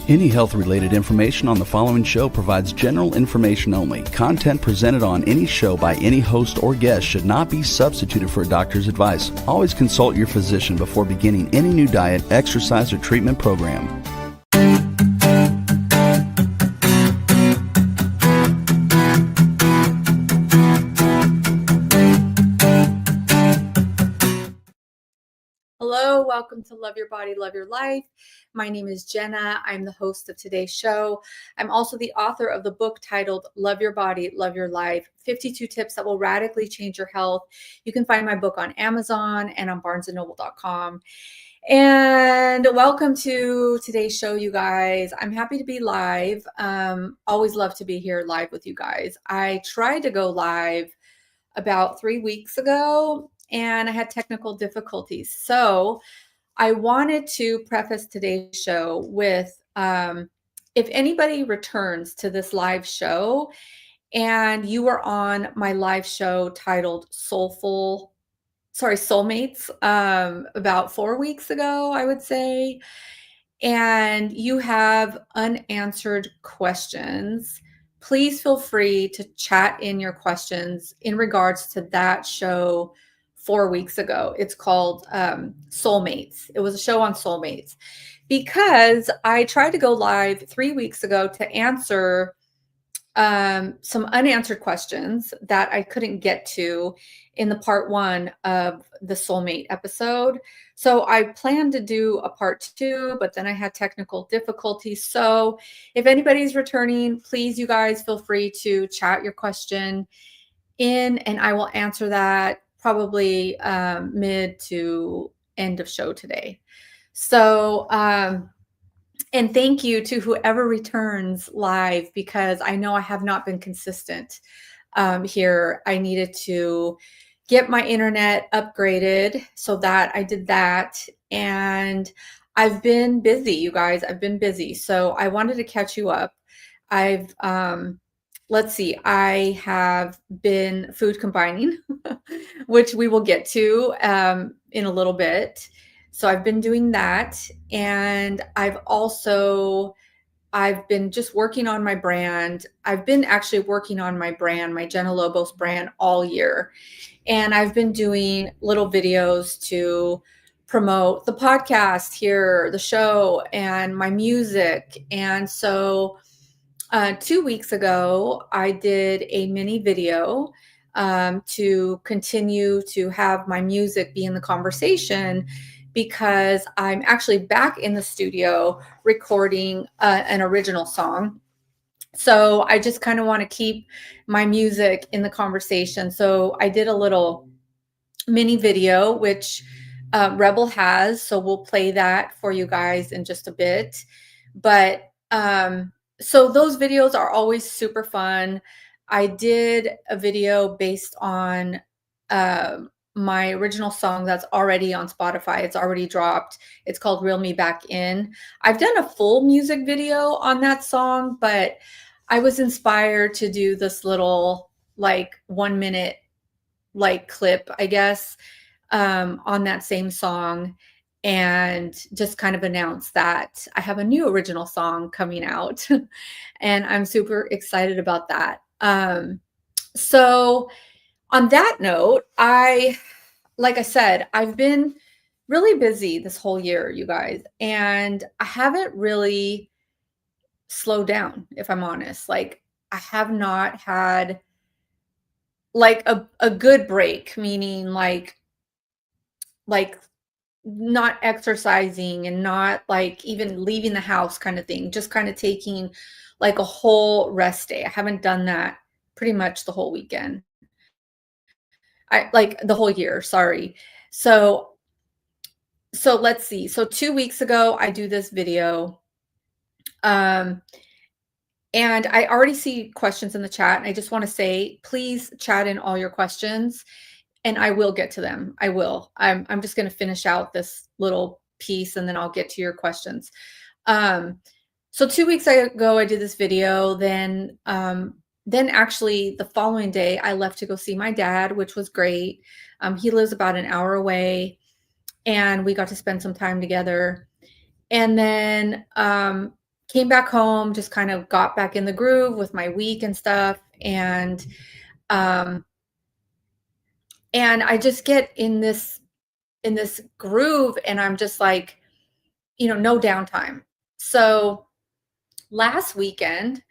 Any health-related information on the following show provides general information only. Content presented on any show by any host or guest should not be substituted for a doctor's advice. Always consult your physician before beginning any new diet, exercise, or treatment program. Hello, welcome to Love Your Body, Love Your Life. My name is Jenna. I'm the host of today's show. I'm also the author of the book titled Love Your Body, Love Your Life, 52 Tips That Will Radically Change Your Health. You can find my book on Amazon and on barnesandnoble.com. And welcome to today's show, you guys. I'm happy to be live. Always love to be here live with you guys. I tried to go live about 3 weeks ago, and I had technical difficulties. So I wanted to preface today's show with, if anybody returns to this live show and you were on my live show titled Soulmates, about 4 weeks ago, I would say, and you have unanswered questions, please feel free to chat in your questions in regards to that show 4 weeks ago. It's called Soulmates. It was a show on soulmates because I tried to go live 3 weeks ago to answer some unanswered questions that I couldn't get to in the part 1 of the soulmate episode. So I planned to do a part 2, but then I had technical difficulties. So if anybody's returning, please, you guys, feel free to chat your question in, and I will answer that probably mid to end of show today. So, and thank you to whoever returns live, because I know I have not been consistent here. I needed to get my internet upgraded, so that I did that. And I've been busy, you guys. I've been busy. So I wanted to catch you up. Let's see, I have been food combining, which we will get to in a little bit. So I've been doing that. And I've been just working on my brand. I've been actually working on my brand, my Jenna Lobos brand, all year. And I've been doing little videos to promote the podcast here, the show, and my music. And so 2 weeks ago, I did a mini video to continue to have my music be in the conversation, because I'm actually back in the studio recording an original song. So I just kind of want to keep my music in the conversation. So I did a little mini video, which Rebel has. So we'll play that for you guys in just a bit. But so those videos are always super fun. I did a video based on my original song that's already on Spotify. It's already dropped. It's called Reel Me Back In. I've done a full music video on that song, but I was inspired to do this little 1 minute clip, I guess, on that same song, and just kind of announce that I have a new original song coming out. And I'm super excited about that. So on that note, like I said, I've been really busy this whole year, you guys, and I haven't really slowed down, if I'm honest. I have not had a good break, meaning not exercising and not even leaving the house kind of thing, just kind of taking a whole rest day. I haven't done that pretty much the whole weekend. The whole year, sorry. So let's see. So 2 weeks ago, I do this video. And I already see questions in the chat. And I just want to say, please chat in all your questions, and I will get to them. I will. I'm just going to finish out this little piece, and then I'll get to your questions. So 2 weeks ago, I did this video. Then actually the following day, I left to go see my dad, which was great. He lives about an hour away, and we got to spend some time together. And then came back home, just kind of got back in the groove with my week and stuff. Um, and I just get in this groove, and I'm just like, no downtime. So last weekend,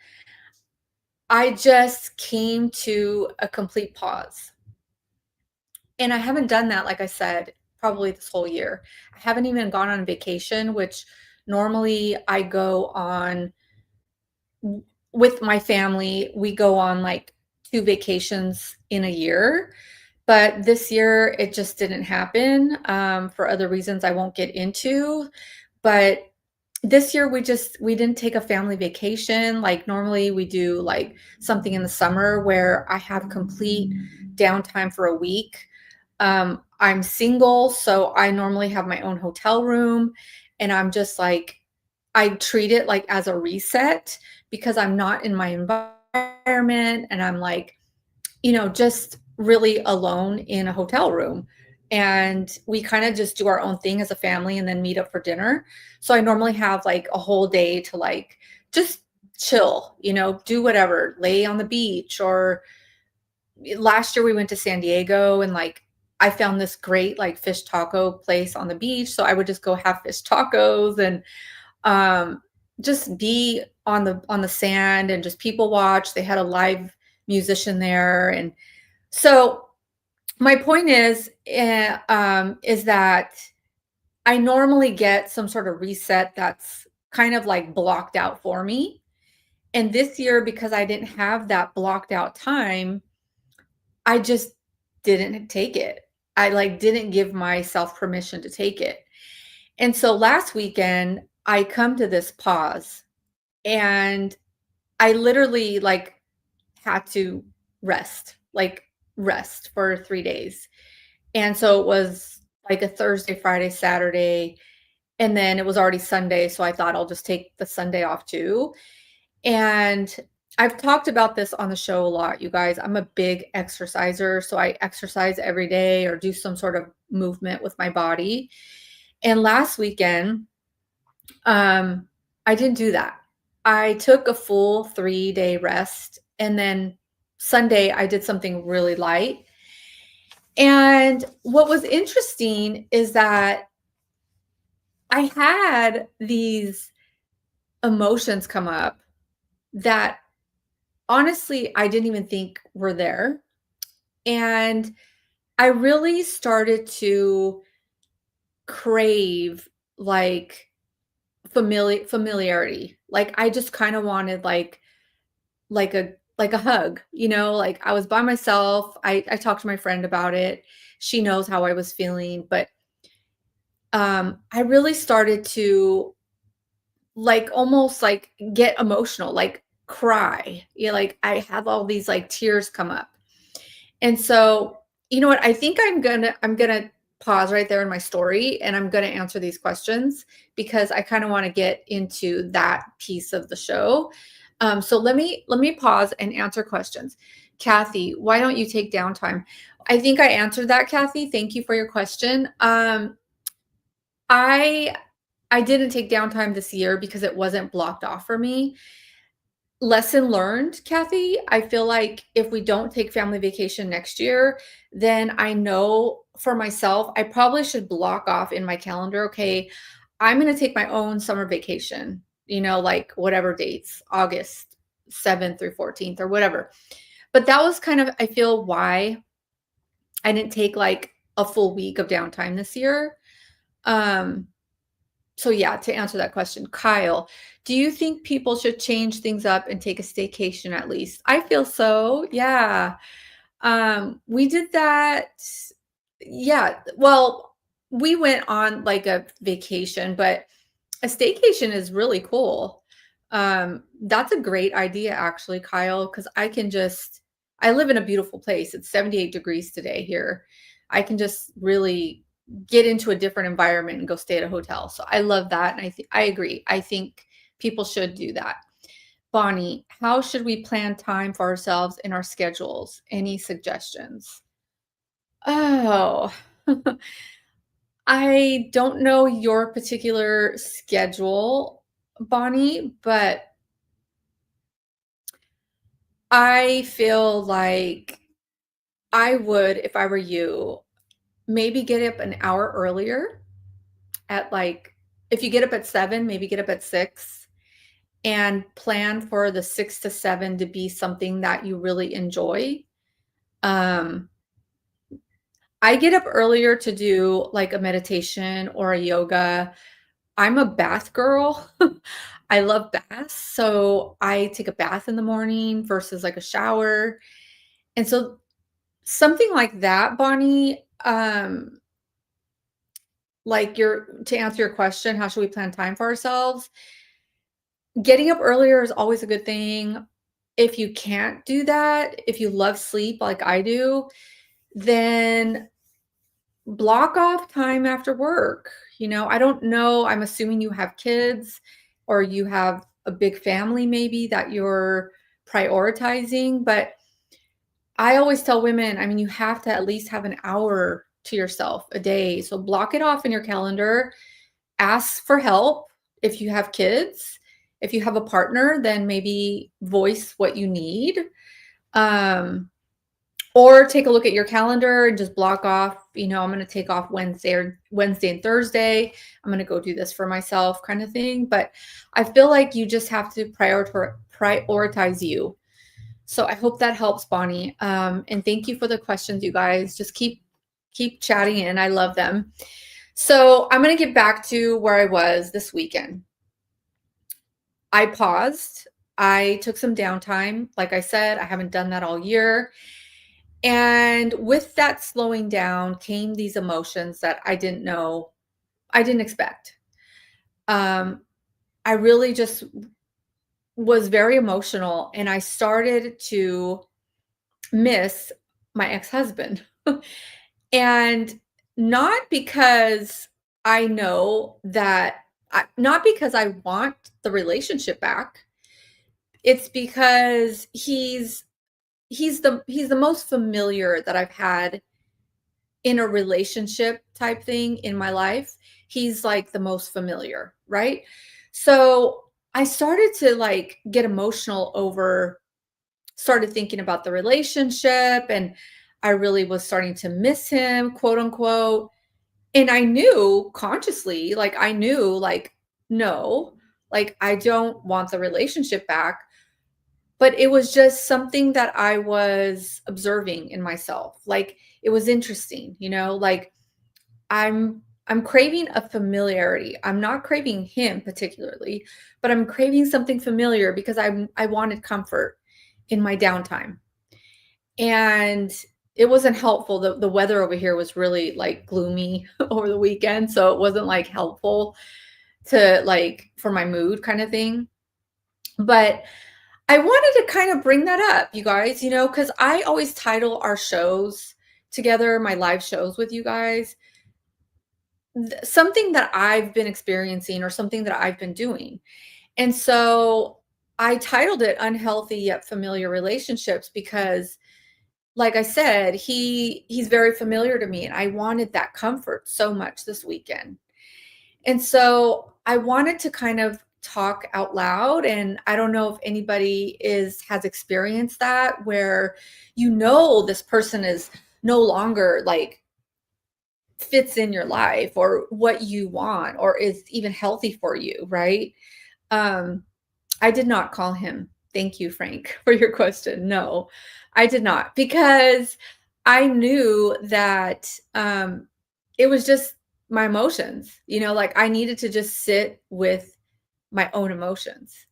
I just came to a complete pause. And I haven't done that, like I said, probably this whole year. I haven't even gone on vacation, which normally I go on with my family. We go on like 2 vacations in a year. But this year, it just didn't happen for other reasons I won't get into. But this year, we didn't take a family vacation. Like normally, we do like something in the summer where I have complete downtime for a week. I'm single, so I normally have my own hotel room, and I'm just like, I treat it like as a reset because I'm not in my environment, and I'm like, just really alone in a hotel room. And we kind of just do our own thing as a family and then meet up for dinner. So I normally have like a whole day to like just chill, do whatever, lay on the beach. Or last year we went to San Diego, and like I found this great like fish taco place on the beach. So I would just go have fish tacos and um just be on the sand and just people watch. They had a live musician there. And so my point is that I normally get some sort of reset that's kind of like blocked out for me. And this year, because I didn't have that blocked out time, I just didn't take it. I like didn't give myself permission to take it. And so last weekend, I come to this pause, and I literally like had to rest for 3 days. And so it was like a Thursday, Friday, Saturday, and then it was already Sunday, so I thought I'll just take the Sunday off too. And I've talked about this on the show a lot, you guys. I'm a big exerciser, so I exercise every day or do some sort of movement with my body. And last weekend, um, I didn't do that. I took a full 3-day rest, and then Sunday I did something really light. And what was interesting is that I had these emotions come up that honestly I didn't even think were there. And I really started to crave like familiarity. Like I just kind of wanted like a hug, like I was by myself. I talked to my friend about it. She knows how I was feeling, but I really started to like almost like get emotional, like cry. Like I have all these like tears come up. And so, you know what? I think I'm gonna pause right there in my story, and I'm gonna answer these questions because I kind of want to get into that piece of the show. So let me pause and answer questions. Kathy, why don't you take downtime? I think I answered that, Kathy. Thank you for your question. I I didn't take downtime this year because it wasn't blocked off for me. Lesson learned, Kathy. I feel like if we don't take family vacation next year, then I know for myself, I probably should block off in my calendar, okay, I'm going to take my own summer vacation, like whatever dates, August 7th through 14th or whatever. But that was kind of, I feel, why I didn't take like a full week of downtime this year. Um, so yeah, to answer that question, Kyle, do you think people should change things up and take a staycation at least? I feel so. Yeah. We did that. Yeah. Well, we went on like a vacation, but a staycation is really cool. That's a great idea actually, Kyle, because I live in a beautiful place. It's 78 degrees today here. I can just really get into a different environment and go stay at a hotel. So I love that. And I agree. I think people should do that. Bonnie, how should we plan time for ourselves in our schedules? Any suggestions? Oh, I don't know your particular schedule. Bonnie, but I feel like I would, if I were you, maybe get up an hour earlier at like, if you get up at 7, maybe get up at 6 and plan for the 6 to 7 to be something that you really enjoy. Um, I get up earlier to do like a meditation or a yoga. I'm a bath girl. I love baths. So I take a bath in the morning versus like a shower. And so something like that, Bonnie, like to answer your question, how should we plan time for ourselves? Getting up earlier is always a good thing. If you can't do that, if you love sleep like I do, then block off time after work. I don't know. I'm assuming you have kids or you have a big family maybe that you're prioritizing. But I always tell women, I mean, you have to at least have an hour to yourself a day. So block it off in your calendar. Ask for help if you have kids. If you have a partner, then maybe voice what you need. Or take a look at your calendar and just block off, I'm going to take off Wednesday and Thursday. I'm going to go do this for myself kind of thing. But I feel like you just have to prioritize you. So I hope that helps, Bonnie. And thank you for the questions, you guys. Just keep chatting in. I love them. So I'm going to get back to where I was this weekend. I paused. I took some downtime. Like I said, I haven't done that all year. And with that slowing down came these emotions that I didn't expect. I really just was very emotional, and I started to miss my ex-husband. And not because I know that, not because I want the relationship back. It's because he's the most familiar that I've had in a relationship type thing in my life. He's like the most familiar, right? So I started to like get emotional started thinking about the relationship, and I really was starting to miss him, quote unquote. And I knew consciously, no, like I don't want the relationship back. But it was just something that I was observing in myself. Like it was interesting, like I'm craving a familiarity. I'm not craving him particularly, but I'm craving something familiar because I wanted comfort in my downtime. And it wasn't helpful. The weather over here was really like gloomy over the weekend, so it wasn't like helpful to like for my mood kind of thing. But I wanted to kind of bring that up, you guys, because I always title our shows together, my live shows with you guys, something that I've been experiencing or something that I've been doing. And so I titled it Unhealthy Yet Familiar Relationships because, like I said, he's very familiar to me, and I wanted that comfort so much this weekend. And so I wanted to kind of talk out loud, and I don't know if anybody has experienced that where this person is no longer like fits in your life or what you want or is even healthy for you, right? I did not call him. Thank you, Frank, for your question. No, I did not, because I knew that it was just my emotions, like I needed to just sit with my own emotions.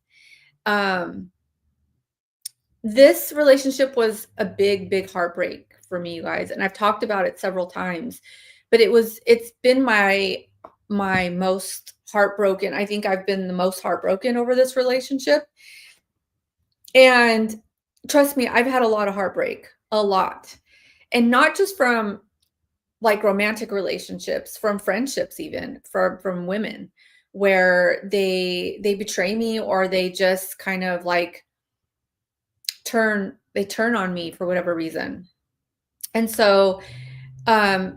This relationship was a big, big heartbreak for me, you guys, and I've talked about it several times, but it's been my most heartbroken. I think I've been the most heartbroken over this relationship. And trust me, I've had a lot of heartbreak, a lot. And not just from like romantic relationships, from friendships, even from women where they betray me, or they just kind of like turn on me for whatever reason. And so I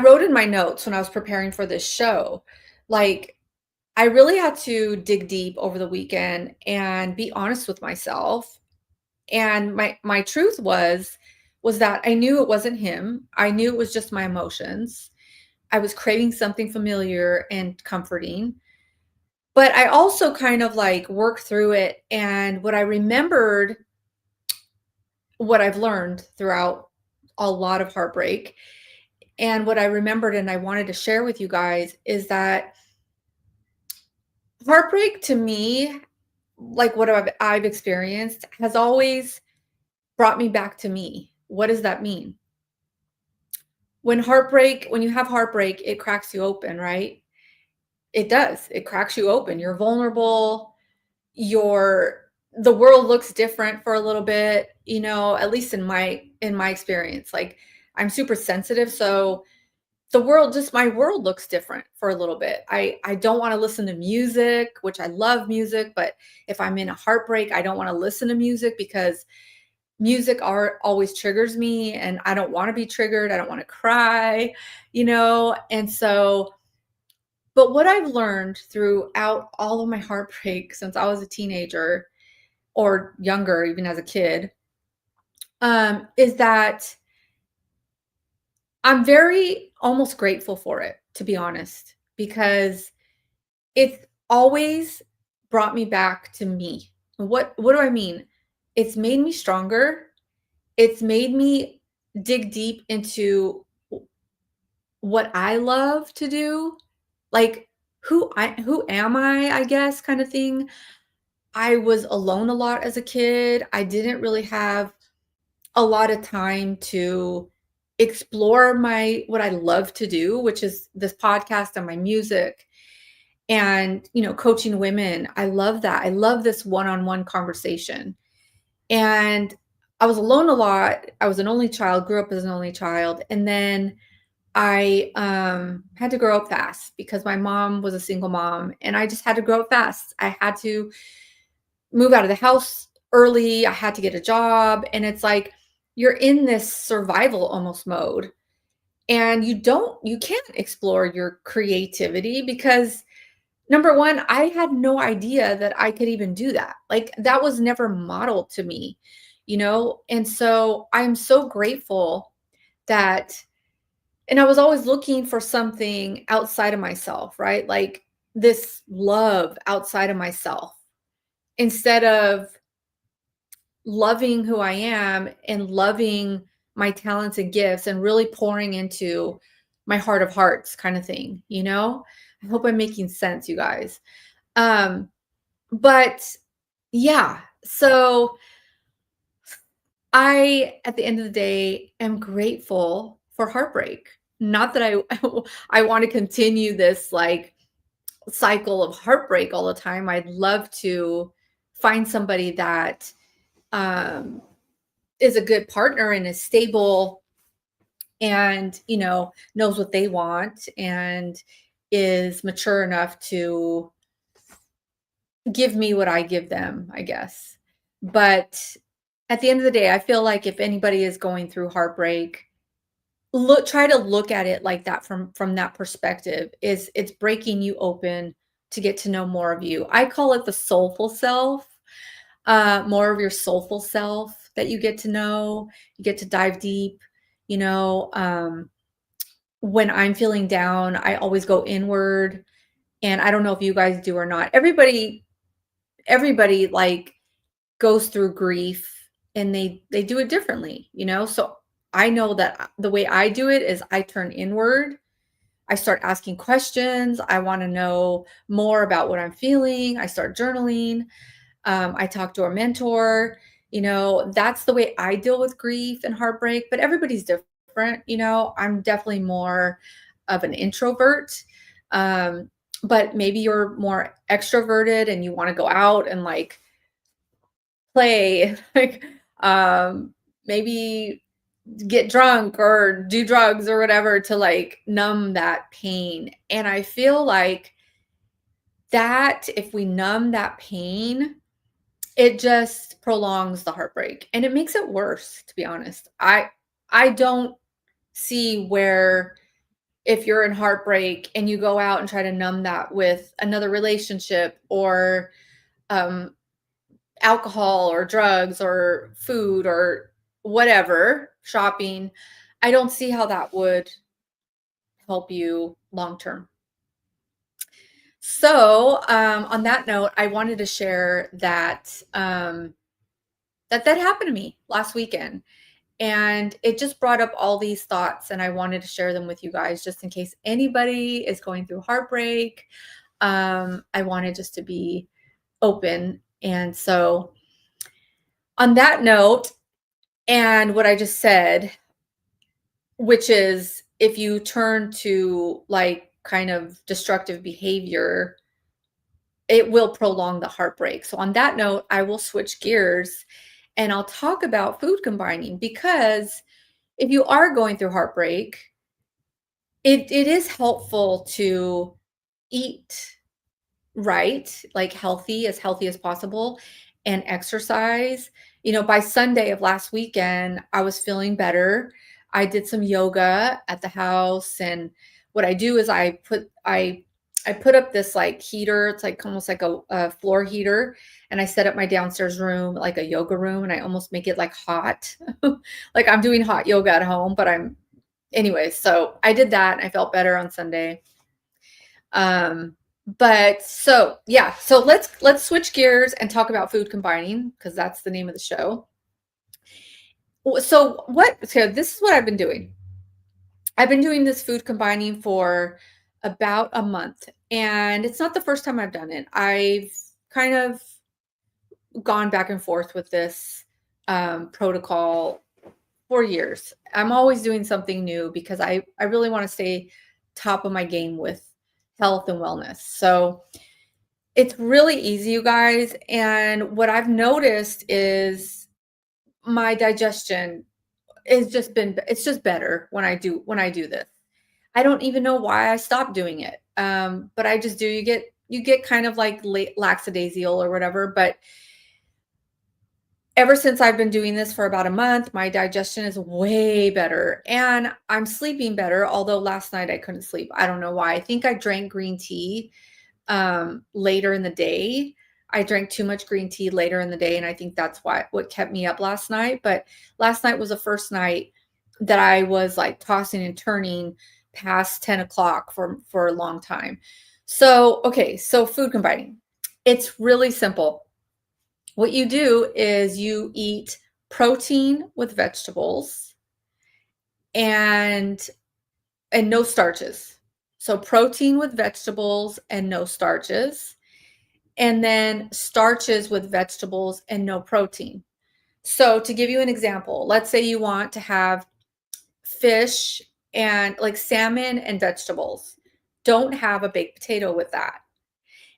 wrote in my notes when I was preparing for this show, like I really had to dig deep over the weekend and be honest with myself. And my truth was that I knew it wasn't him. I knew it was just my emotions. I was craving something familiar and comforting. But I also kind of like worked through it, and what I remembered, what I've learned throughout a lot of heartbreak, and what I remembered and I wanted to share with you guys is that heartbreak to me, like what I've experienced, has always brought me back to me. What does that mean? When you have heartbreak, it cracks you open, right? It does. It cracks you open. You're vulnerable. The world looks different for a little bit, at least in my experience. Like, I'm super sensitive, so my world looks different for a little bit. I don't want to listen to music, which I love music, but if I'm in a heartbreak, I don't want to listen to music because music always triggers me, and I don't want to be triggered. I don't want to cry, and so, but what I've learned throughout all of my heartbreak since I was a teenager or younger, even as a kid, is that I'm very almost grateful for it, to be honest, because it's always brought me back to me. What do I mean? It's made me stronger. It's made me dig deep into what I love to do, like who am I guess, kind of thing. I was alone a lot as a kid. I didn't really have a lot of time to explore what I love to do, which is this podcast and my music and, coaching women. I love that. I love this one-on-one conversation. And I was alone a lot. I was an only child, grew up as an only child. And then I had to grow up fast because my mom was a single mom and I just had to grow up fast. I had to move out of the house early. I had to get a job. And it's like you're in this survival almost mode. And you can't explore your creativity because number one, I had no idea that I could even do that. Like that was never modeled to me, And so I'm so grateful that, and I was always looking for something outside of myself, right? Like this love outside of myself instead of loving who I am and loving my talents and gifts and really pouring into my heart of hearts kind of thing, I hope I'm making sense, you guys. But yeah, so at the end of the day, am grateful for heartbreak. Not that I want to continue this like cycle of heartbreak all the time. I'd love to find somebody that um, is a good partner and is stable and, knows what they want and is mature enough to give me what I give them, I guess. But at the end of the day, I feel like if anybody is going through heartbreak, try to look at it like that from that perspective. It's breaking you open to get to know more of you. I call it the soulful self, more of your soulful self that you get to know. You get to dive deep. When I'm feeling down, I always go inward, and I don't know if you guys do or not. Everybody like goes through grief and they do it differently, So I know that the way I do it is I turn inward. I start asking questions. I want to know more about what I'm feeling. I start journaling. I talk to a mentor. That's the way I deal with grief and heartbreak, but everybody's different. I'm definitely more of an introvert. But maybe you're more extroverted and you want to go out and like play, like maybe get drunk or do drugs or whatever to like numb that pain. And I feel like that if we numb that pain, it just prolongs the heartbreak and it makes it worse, to be honest. I don't see where if you're in heartbreak and you go out and try to numb that with another relationship or alcohol or drugs or food or whatever, shopping, I don't see how that would help you long term. So, on that note, I wanted to share that that happened to me last weekend, and it just brought up all these thoughts, and I wanted to share them with you guys, just in case anybody is going through heartbreak. I wanted just to be open, and so on that note, and what I just said, which is if you turn to like kind of destructive behavior, it will prolong the heartbreak. So on that note, I will switch gears and I'll talk about food combining, because if you are going through heartbreak, it is helpful to eat right, like healthy as possible, and exercise. By Sunday of last weekend, I was feeling better. I did some yoga at the house, and what I do is I put up this like heater. It's like almost like a floor heater, and I set up my downstairs room like a yoga room, and I almost make it like hot, like I'm doing hot yoga at home. But anyway. So I did that, and I felt better on Sunday. But so yeah, so let's switch gears and talk about food combining, because that's the name of the show. So this is what I've been doing. I've been doing this food combining for about a month, and it's not the first time I've done it. I've kind of gone back and forth with this protocol for years. I'm always doing something new because I really want to stay top of my game with health and wellness. So it's really easy, you guys. And what I've noticed is my digestion it's just better when I do this. I don't even know why I stopped doing it. But I just do. You get kind of like lackadaisical or whatever. But ever since I've been doing this for about a month, my digestion is way better, and I'm sleeping better. Although last night I couldn't sleep. I don't know why. I think I drank green tea later in the day. I drank too much green tea later in the day, and I think that's what kept me up last night. But last night was the first night that I was like tossing and turning past 10 o'clock for a long time. So, okay, so food combining. It's really simple. What you do is you eat protein with vegetables and no starches. So protein with vegetables and no starches. And then starches with vegetables and no protein. So to give you an example, let's say you want to have fish and like salmon and vegetables. Don't have a baked potato with that.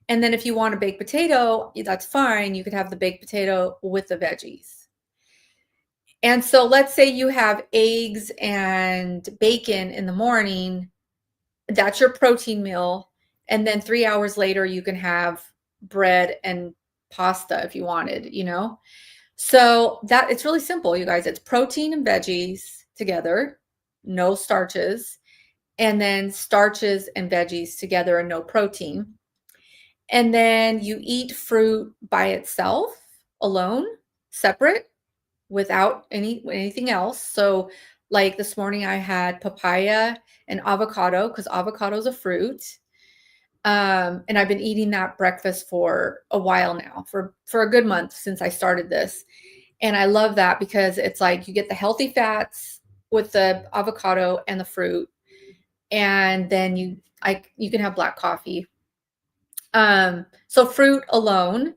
And then if you want a baked potato, that's fine. You could have the baked potato with the veggies. And so let's say you have eggs and bacon in the morning. That's your protein meal. And then 3 hours later, you can have bread and pasta if you wanted, So it's really simple, you guys. It's protein and veggies together, no starches, and then starches and veggies together and no protein. And then you eat fruit by itself, alone, separate, without anything else. So like this morning I had papaya and avocado, because avocado is a fruit. And I've been eating that breakfast for a while now, for a good month since I started this. And I love that because it's like you get the healthy fats with the avocado and the fruit. And then you can have black coffee. So fruit alone.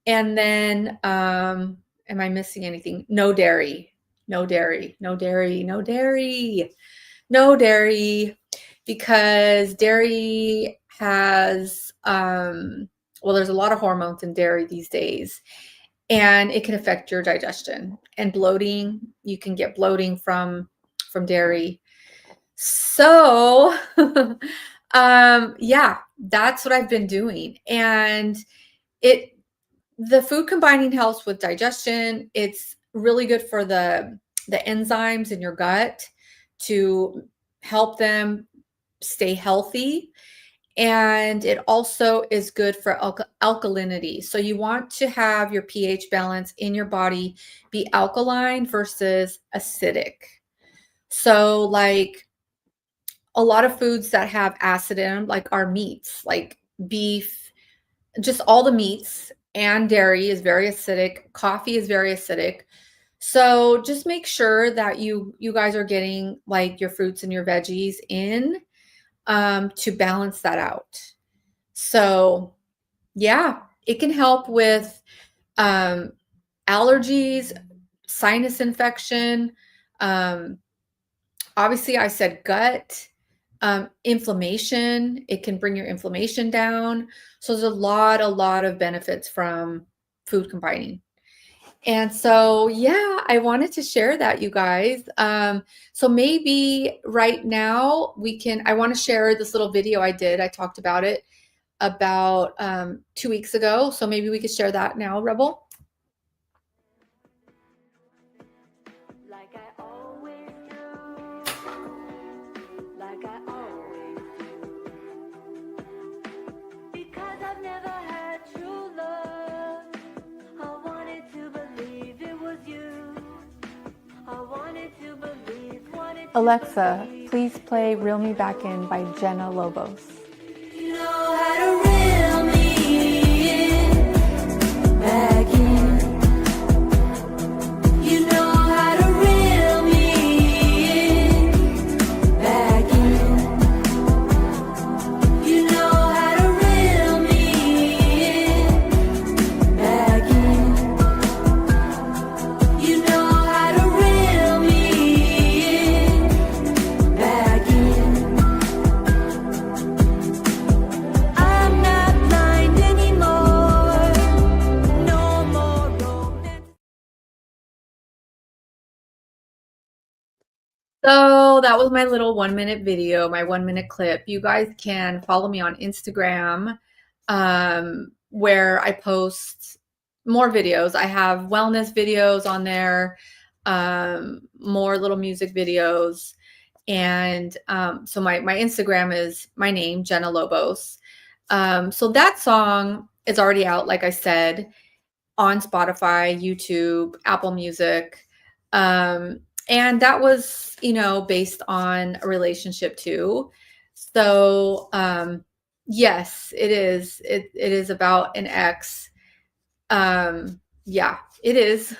And then am I missing anything? No dairy. No dairy. No dairy. No dairy. No dairy. Because dairy has there's a lot of hormones in dairy these days, and it can affect your digestion and bloating. You can get bloating from dairy. So yeah, that's what I've been doing. And the food combining helps with digestion. It's really good for the enzymes in your gut to help them stay healthy. And it also is good for alkalinity. So you want to have your pH balance in your body be alkaline versus acidic. So like a lot of foods that have acid in them, like our meats, like beef, just all the meats, and dairy is very acidic. Coffee is very acidic. So just make sure that you guys are getting like your fruits and your veggies in to balance that out. So yeah, it can help with allergies, sinus infection. Um, Obviously, I said gut, inflammation. It can bring your inflammation down. So there's a lot of benefits from food combining. And so, yeah, I wanted to share that, you guys. So maybe right now I want to share this little video I did. I talked about it about 2 weeks ago. So maybe we could share that now, Rebel. Like I always do, like I always do, because I've never had true love. I wanted to believe it was you. I wanted to believe. Alexa, please play Reel Me Back In by Jenna Lobos. You know how to reel me in, back in. You know how to reel me in, back in. You know how to reel me in, back in. You know how to reel me in, back in. I'm not blind anymore, no more romance. So that was my little 1-minute video, my 1-minute clip. You guys can follow me on Instagram, where I post more videos. I have wellness videos on there, more little music videos. And so my Instagram is my name, Jenna Lobos. So that song is already out, like I said, on Spotify, YouTube, Apple Music. And that was, based on a relationship too. So, yes, it is. It is about an ex. Yeah, it is.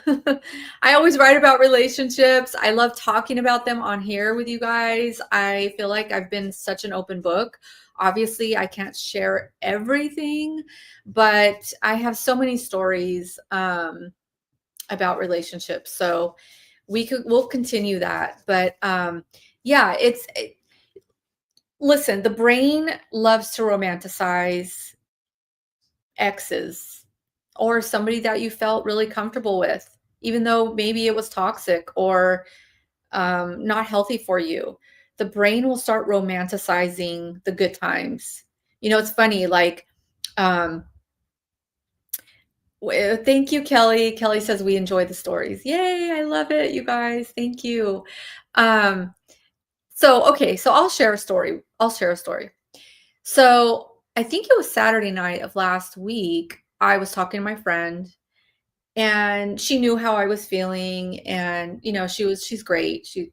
I always write about relationships. I love talking about them on here with you guys. I feel like I've been such an open book. Obviously, I can't share everything, but I have so many stories about relationships. So we'll continue that. But yeah, listen, the brain loves to romanticize exes or somebody that you felt really comfortable with, even though maybe it was toxic or not healthy for you. The brain will start romanticizing the good times. It's funny, like, thank you, Kelly. Kelly says we enjoy the stories. Yay, I love it, you guys. Thank you. Okay, so I'll share a story. So I think it was Saturday night of last week. I was talking to my friend and she knew how I was feeling. And, she's great. She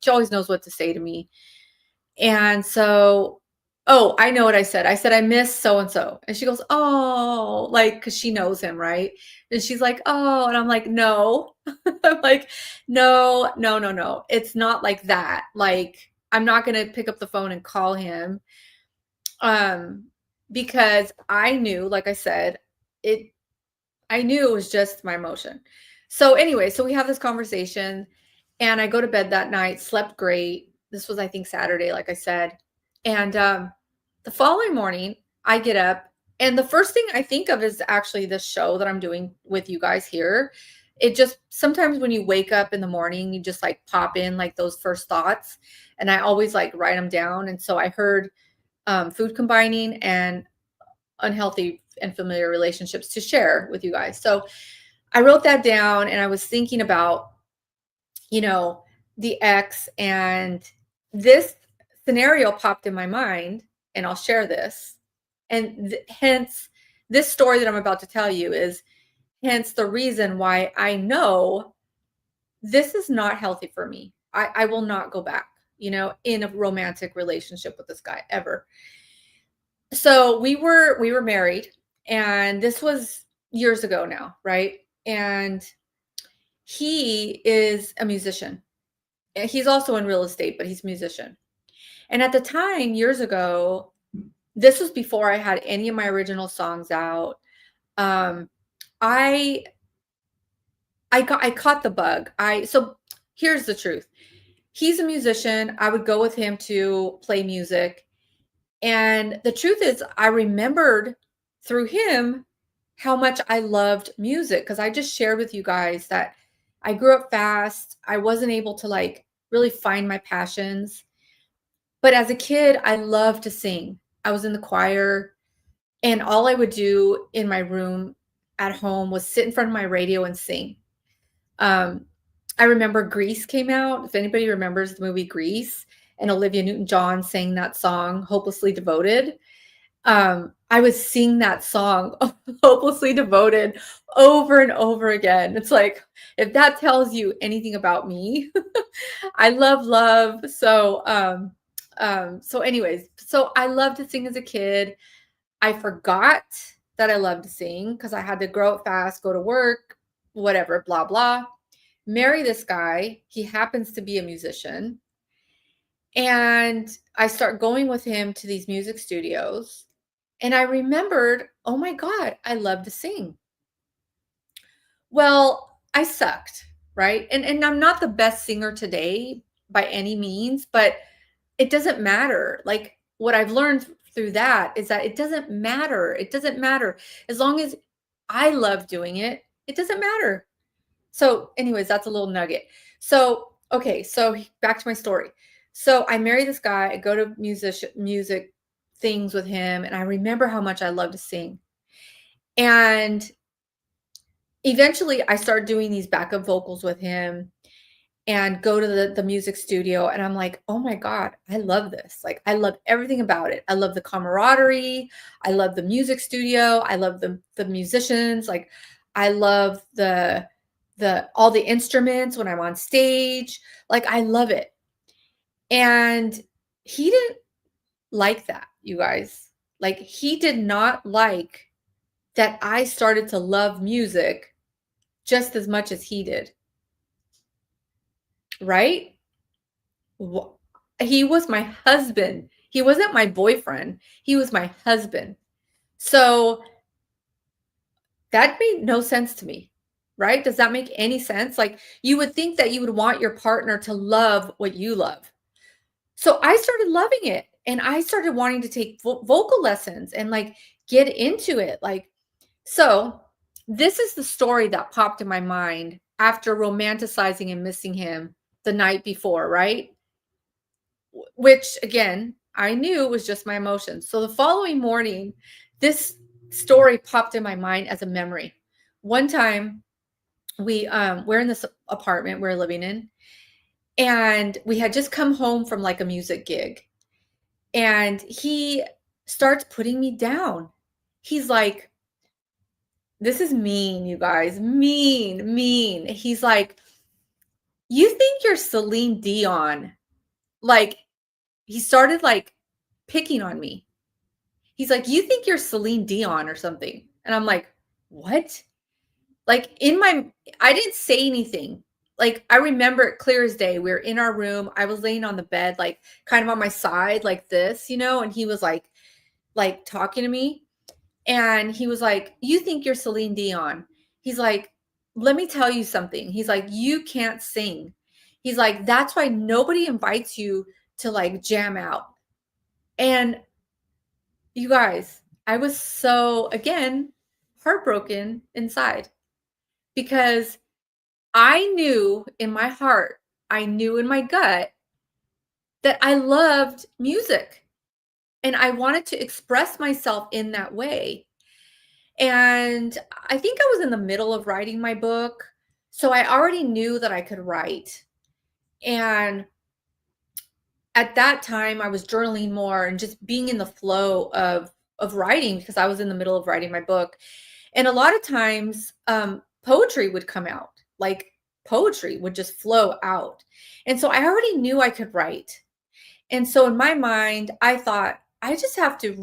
always knows what to say to me. And so, oh, I know what I said. I said, I miss so-and-so. And she goes, oh, like, cause she knows him. Right. And she's like, oh, and I'm like, no, I'm like, no, no, no, no. It's not like that. Like, I'm not going to pick up the phone and call him. Because I knew, like I said, I knew it was just my emotion. So anyway, so we have this conversation and I go to bed that night, slept great. This was, I think, Saturday, like I said. And the following morning, I get up and the first thing I think of is actually this show that I'm doing with you guys here. It just, sometimes when you wake up in the morning, you just like pop in like those first thoughts. And I always like write them down. And so I heard food combining and unhealthy and familiar relationships to share with you guys. So I wrote that down and I was thinking about, the ex and this scenario popped in my mind, and I'll share this. And hence, this story that I'm about to tell you is hence the reason why I know this is not healthy for me. I will not go back, in a romantic relationship with this guy ever. So we were married, and this was years ago now, right? And he is a musician. And he's also in real estate, but he's a musician. And at the time, years ago, this was before I had any of my original songs out. Um, I I caught the bug. So here's the truth. He's a musician. I would go with him to play music. And the truth is, I remembered through him how much I loved music, because I just shared with you guys that I grew up fast. I wasn't able to like really find my passions. But as a kid, I loved to sing. I was in the choir, and all I would do in my room at home was sit in front of my radio and sing. Um, I remember Grease came out. If anybody remembers the movie Grease, and Olivia Newton-John sang that song, Hopelessly Devoted. I would sing that song, Hopelessly Devoted, over and over again. It's like, if that tells you anything about me, I love love. So anyways, so I loved to sing as a kid. I forgot that I loved to sing because I had to grow up fast, go to work, whatever, blah, blah. Marry this guy. He happens to be a musician. And I start going with him to these music studios. And I remembered, oh my God, I love to sing. Well, I sucked, right? And I'm not the best singer today by any means, but it doesn't matter. Like, what I've learned through that is that it doesn't matter. It doesn't matter. As long as I love doing it, it doesn't matter. So anyways, that's a little nugget. So, okay, so back to my story. So I marry this guy, I go to music things with him, and I remember how much I love to sing. And eventually I started doing these backup vocals with him and go to the music studio, and I'm like, "Oh my God, I love this." Like, I love everything about it. I love the camaraderie. I love the music studio. I love the musicians. Like, I love the all the instruments when I'm on stage. Like, I love it. And he didn't like that, you guys. Like, he did not like that I started to love music just as much as he did. Right? He was my husband. He wasn't my boyfriend. He was my husband. So that made no sense to me, right? Does that make any sense? Like, you would think that you would want your partner to love what you love. So I started loving it, and I started wanting to take vocal lessons and like get into it. Like, so this is the story that popped in my mind after romanticizing and missing him the night before, right? Which again, I knew was just my emotions. So the following morning, this story popped in my mind as a memory. One time we're in this apartment we're living in, and we had just come home from like a music gig, and he starts putting me down. He's like, this is mean, you guys, mean. He's like, "You think you're Celine Dion?" Like, he started like picking on me. He's like, "You think you're Celine Dion or something?" And I'm like, "What?" Like, I didn't say anything. Like, I remember it clear as day. We were in our room. I was laying on the bed, like kind of on my side, like this, and he was like talking to me. And he was like, "You think you're Celine Dion?" He's like, "Let me tell you something." He's like, "You can't sing." He's like, "That's why nobody invites you to like jam out." And you guys, I was so, again, heartbroken inside, because I knew in my heart, I knew in my gut that I loved music, and I wanted to express myself in that way. And I think I was in the middle of writing my book, so I already knew that I could write. And at that time I was journaling more and just being in the flow of writing, because I was in the middle of writing my book. And a lot of times poetry would come out, like poetry would just flow out. And so I already knew I could write. And so in my mind, I thought, I just have to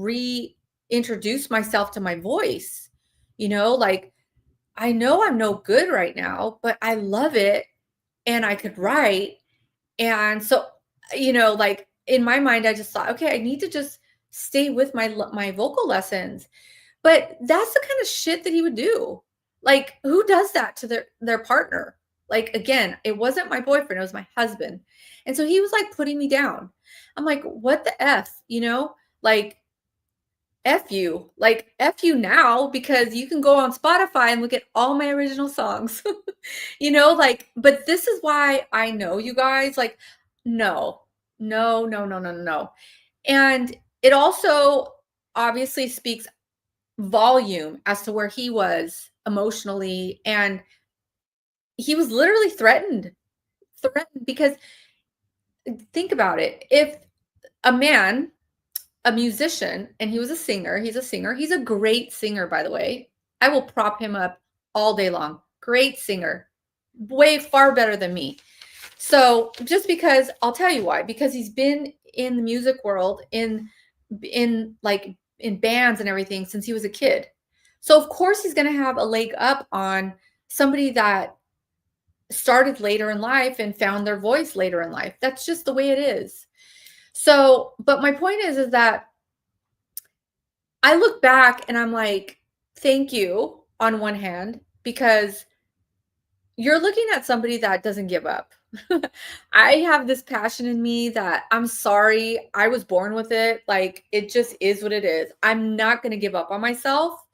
reintroduce myself to my voice. Like, I know I'm no good right now, but I love it and I could write. And so, like in my mind, I just thought, okay, I need to just stay with my vocal lessons. But that's the kind of shit that he would do. Like, who does that to their partner? Like, again, it wasn't my boyfriend, it was my husband. And so he was like putting me down. I'm like, what the F, Like, F you. Like, F you now, because you can go on Spotify and look at all my original songs. Like, but this is why I know, you guys, like, no, no, no, no, no, no. And it also obviously speaks volume as to where he was emotionally. And he was literally threatened because think about it. If a man, a musician, and he was a singer, he's a great singer, by the way. I will prop him up all day long. Great singer, way far better than me. So just because, I'll tell you why, because he's been in the music world, in bands and everything since he was a kid. So of course he's going to have a leg up on somebody that started later in life and found their voice later in life. That's just the way it is. So, but my point is that I look back and I'm like, thank you on one hand, because you're looking at somebody that doesn't give up. I have this passion in me that, I'm sorry, I was born with it. Like, it just is what it is. I'm not going to give up on myself.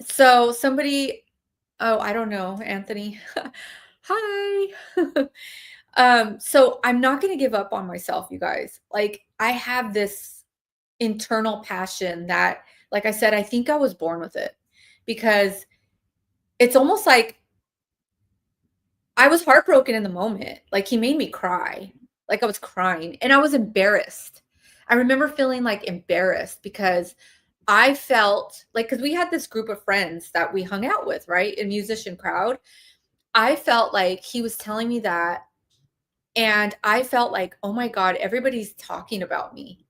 So somebody, oh, I don't know, Anthony. Hi. So I'm not going to give up on myself, you guys. Like, I have this internal passion that, like I said, I think I was born with it, because it's almost like I was heartbroken in the moment. Like, he made me cry. Like, I was crying and I was embarrassed. I remember feeling like embarrassed because I felt like, because we had this group of friends that we hung out with, right? A musician crowd. I felt like he was telling me that. And I felt like, oh my God, everybody's talking about me.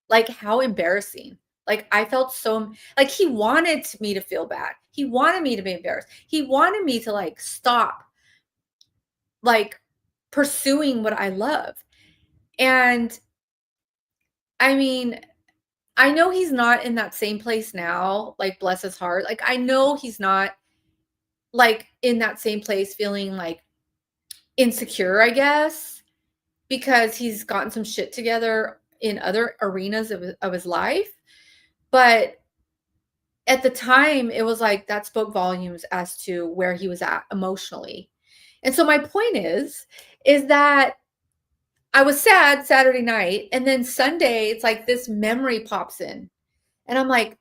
Like, how embarrassing. Like, I felt so, like, he wanted me to feel bad. He wanted me to be embarrassed. He wanted me to like stop, like, pursuing what I love. And I mean, I know he's not in that same place now, like, bless his heart. Like, I know he's not like in that same place feeling like insecure, I guess, because he's gotten some shit together in other arenas of his life. But at the time, it was like that spoke volumes as to where he was at emotionally. And so my point is that I was sad Saturday night, and then Sunday, it's like this memory pops in. And I'm like,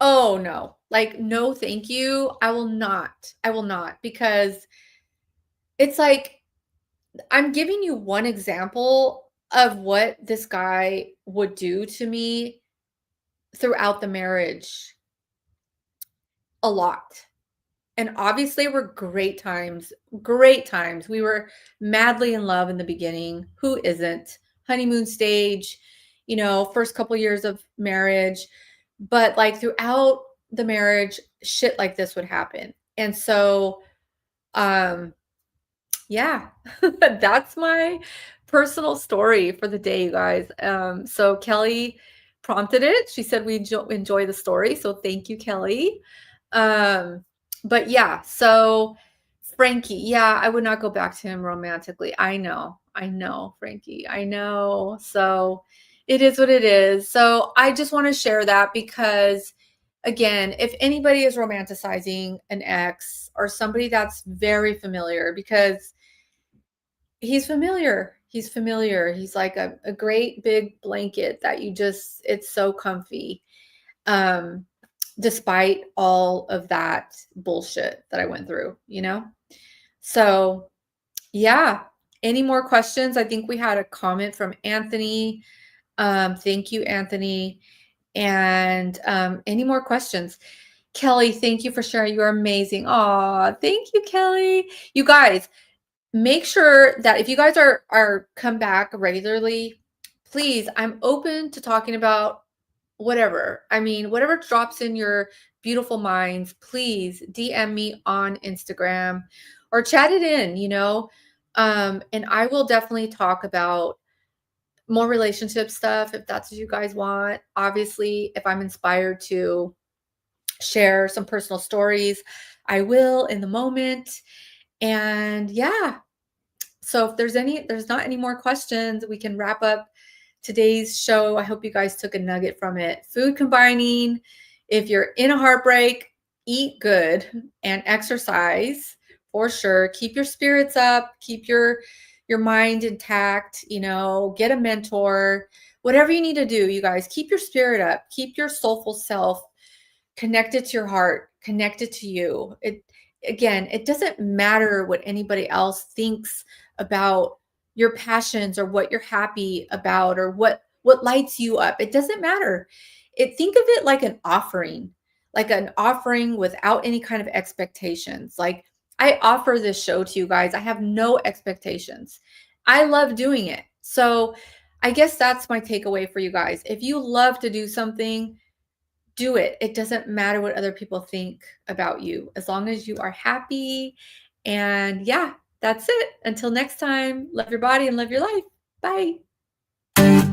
oh no, like, no, thank you. I will not. I will not, because it's like, I'm giving you one example of what this guy would do to me throughout the marriage a lot. And obviously were great times, great times. We were madly in love in the beginning. Who isn't? Honeymoon stage, first couple years of marriage. But like throughout the marriage, shit like this would happen. And so, yeah, that's my personal story for the day, you guys. So Kelly prompted it. She said we enjoy the story. So thank you, Kelly. But yeah, so Frankie, yeah, I would not go back to him romantically. I know, Frankie, I know. So it is what it is. So I just want to share that because, again, if anybody is romanticizing an ex or somebody that's very familiar, because he's familiar. He's familiar. He's like a great big blanket that it's so comfy. Despite all of that bullshit that I went through, So yeah. Any more questions? I think we had a comment from Anthony. Thank you, Anthony. And any more questions? Kelly, thank you for sharing. You are amazing. Aw, thank you, Kelly. You guys, make sure that if you guys are come back regularly, please, I'm open to talking about whatever. I mean, whatever drops in your beautiful minds, please DM me on Instagram or chat it in, and I will definitely talk about more relationship stuff if that's what you guys want. Obviously, if I'm inspired to share some personal stories, I will in the moment. And yeah, so if there's not any more questions, we can wrap up today's show. I hope you guys took a nugget from it. Food combining. If you're in a heartbreak, eat good and exercise for sure. Keep your spirits up, keep your mind intact, get a mentor. Whatever you need to do, you guys, keep your spirit up, keep your soulful self connected to your heart, connected to you. It doesn't matter what anybody else thinks about your passions or what you're happy about or what lights you up. It doesn't matter. Think of it like an offering without any kind of expectations. Like, I offer this show to you guys. I have no expectations. I love doing it. So I guess that's my takeaway for you guys. If you love to do something, do it. It doesn't matter what other people think about you, as long as you are happy. And yeah, that's it. Until next time, love your body and love your life. Bye.